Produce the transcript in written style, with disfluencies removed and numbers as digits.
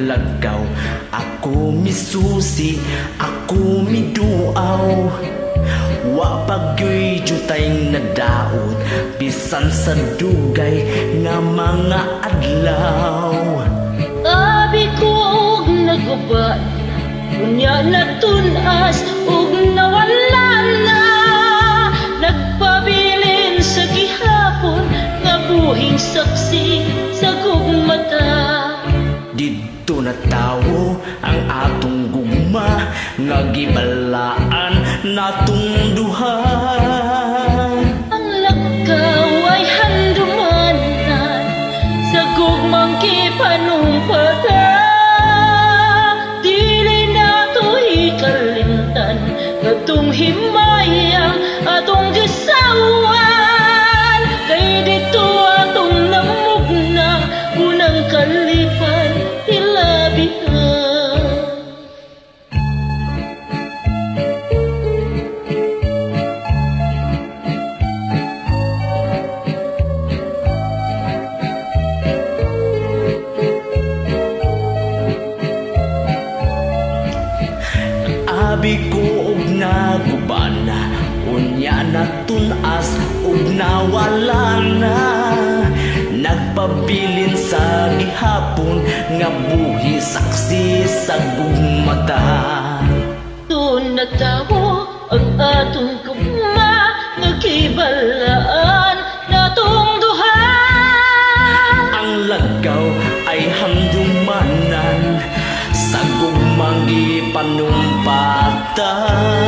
lagaw. Ako misusi, ako miduaw. Wa pagyoy jutay nadaot, bisan sa dugay nga mga adlaw. Abi ko og nagubad, unya natunas ug nawala na. Nagpabilin sa gihapon nga buhing saksi sa gugmata. Didto na tawo ang atong gugma, nga gibalaan natong duha. Ang lakaw ay handumanan sa gugmang kipanumpata. Dili na to ikalimtan, atong himayang atong gisawan. Kay dito atong namugna, unang kalipan ilabihan. Abi ko og nagubana, unya natunas og nawala na. Nagpabilin sa gihapon nga buhi saksi sa gugmata. Doon nagtawo ang atong gugma, nga kibalaan natong duha. Ang lagaw ay hamdumanan sa gugmang gipanumpatan.